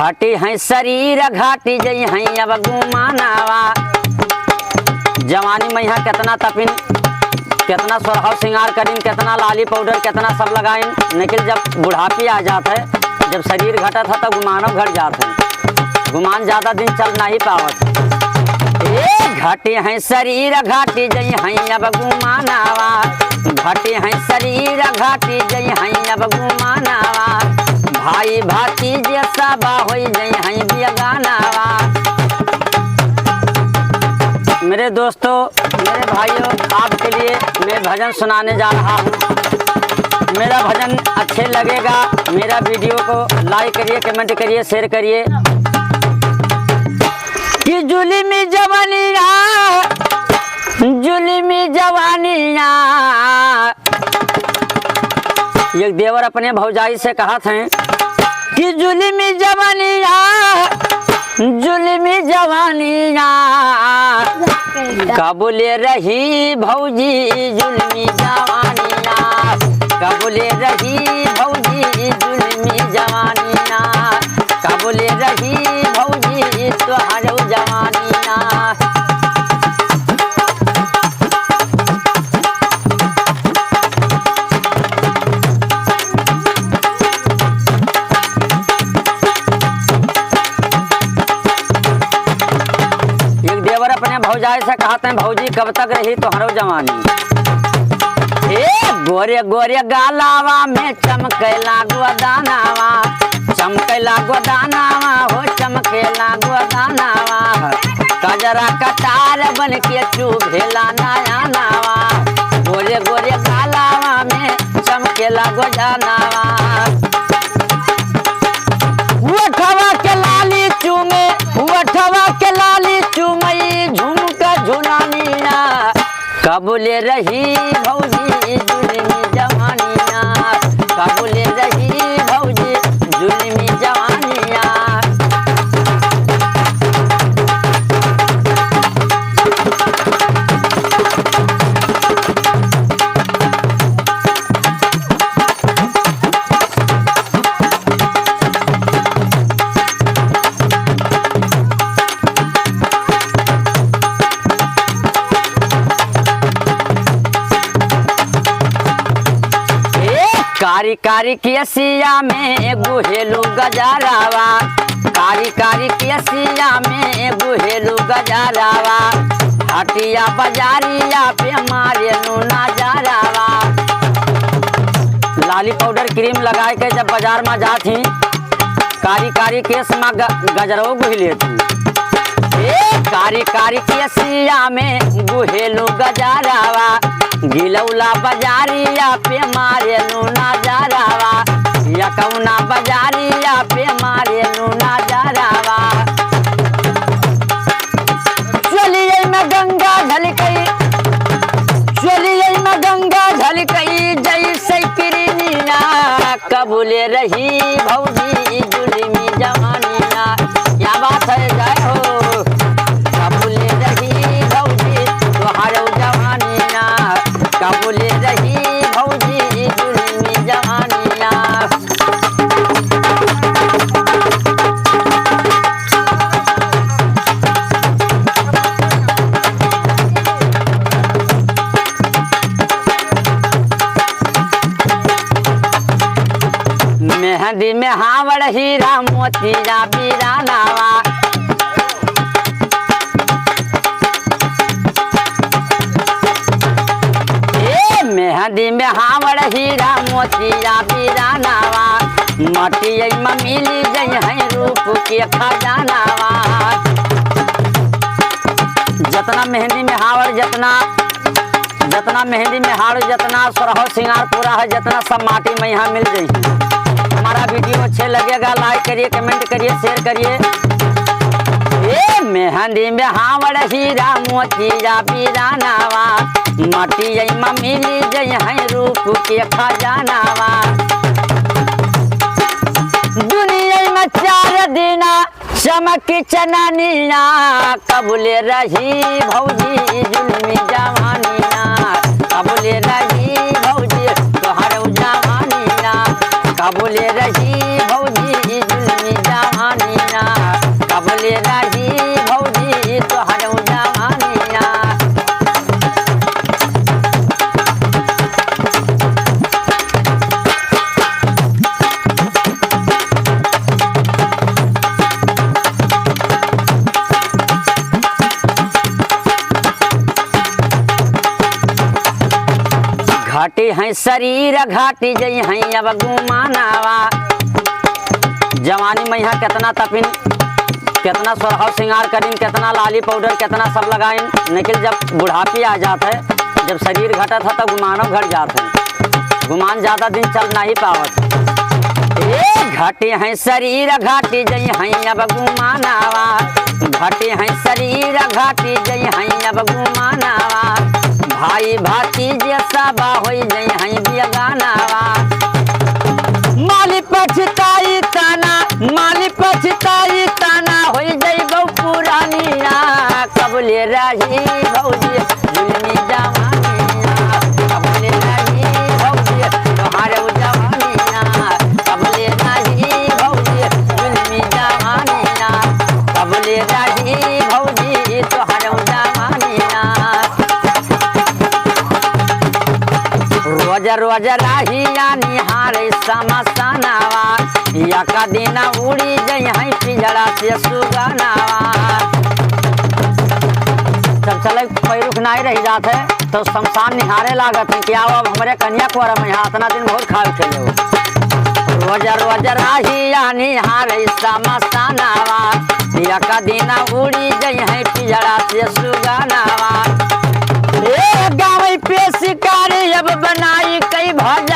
घाटी है शरीर घाटी जई है अब गुमानावा। जवानी में यहाँ कितना तपिन, कितना सोरह श्रृंगार करीन, कितना लाली पाउडर कितना सब लगाइन, लेकिन जब बुढ़ापी आ जाता है, जब शरीर घटा था तब गुमानव घट जाते हैं, गुमान ज़्यादा दिन चल नहीं पावत। ये घाटी है शरीर घाटी जई है अब गुमानावा। घाटी है शरीर घाटी जई है अब गुमानावा। भाई भाती जैसा बा हो जई है बियगानावा। मेरे दोस्तों, मेरे भाइयों, आपके लिए मैं भजन सुनाने जा रहा हूँ। मेरा भजन अच्छे लगेगा, मेरा वीडियो को लाइक करिए, कमेंट करिए, शेयर करिए। कि जुल्मी जवानिया, जुल्मी जवानिया। एक देवर अपने भौजाई से कहा था कि जुल्मी जवानिया, जुल्मी जवानिया। कबूले रही भौजी जुल्मी जवानिया। कबूले रही भौजी जुल्मी जवानिया। कबूले रही भौजी तोहारो जवानिया। अपने भौजाई से कहते हैं भौजी कब तक रही तोहरो जवानी। ए गोरे गोरे गालावा में चमकेला गोदानावा। चमकेला गोदानावा हो चमकेला गोदानावा। कजरा कटार बन के चुभेला नया नावा। गोरे गोरे गालावा में चमकेला गोदानावा। उठवा के लाली चूमे, उठवा के लाली चूमई झुमका झुलानिया। कबूले रही भौजी जुल्मी जवानिया। कबूले रही भौजी जुल्मी जवानिया। कारी कारी केसिया में गुहेलू गजारावा। कारी कारी केसिया में गुहेलू गजारावा। हटिया बाजारिया पे मारे नूना जारावा। लाली पाउडर क्रीम लगाए के जब बाजार में जाती, कारी कारी केस में गजरो गुहिले थी। कारी कारी केसिया में गुहेलू गजारावा। गिलौला बाजारिया पे मारे नूना जारावा। यकौना बाजारिया पे मारे नूना जारावा। चलिए में गंगा झलकई, चलिए में गंगा झलकई जैसे किरनिया। कबूले रही भौजी जुल्मी जवानिया। क्या बात है, जय हो। कबूले रही भौजी तोहारो जवानिया। कबूले रही भौजी जुल्मी जवानिया। मेहंदी में हावड़ हीरा मोतिया बीरानावा। मेहंदी में हावड़ हीरा मोतिया बीरानावा। मटिया में मिली जई है रूप के खजानावा। जितना मेहंदी में हावड़, जितना मेहंदी में हावड़, जितना सोरह श्रृंगार पूरा है, जितना सब माटी में यहाँ मिल जाई। हमारा वीडियो अच्छे लगेगा, लाइक करिए, कमेंट करिए, शेयर करिए। ये मेहंदी में हावड़ हीरा मोतिया बीरानावा। मटिया में मिली जई है रूप के खजानावा। दुनिया में 4 दिना चमक चननिया। कबूले रही भौजी जुल्मी जवानिया। कबूले रही भौजी तोहारो जवानिया। कबूले रही भौजी जुल्मी जवानिया। हैं शरीर घाटी जई हैं अब गुमानावा। जवानी में यहाँ कितना तपिन, कितना सोरहाव श्रृंगार करीन, कितना लाली पाउडर कितना सब लगाइन, लेकिन जब बुढ़ापी आ जात है, जब शरीर घटत है तो गुमानव घट जात है। गुमान ज़्यादा दिन चल नहीं पावत। घाटी हैं शरीर घाटी जई हैं अब गुमानावा। घाटी हैं शरीर घाटी जई हैं अब गुमानावा। भाई भातीजे सबा होई जई हैं बेगानावा। माली पछताई ताना, माली पछताई ताना होई जई बहु पुरानिया। कबले रही भौजी जुलमी जवानिया, कबले रही भौजी तोहार जवानिया, कबले रही भौजी जुलमी जवानिया, कबले रही भौजी तोहार जवानिया। रोज रोज राहिया निहारे समसनावा। यका दिन उड़ी जई हैं पिजड़ा से सुगनावा। जब चले पैरुख नहीं रही जात है तो शमशान निहारे लागत है कि आओ अब हमारे कन्या कुंवर में यहाँ इतना दिन बहुत खाए चले हो। रोज रोज राहिया निहारे समसनावा। यका दिन उड़ी जई हैं पिजड़ा से सुगनावा। गाँव पे शिकारी अब बनाई कई भज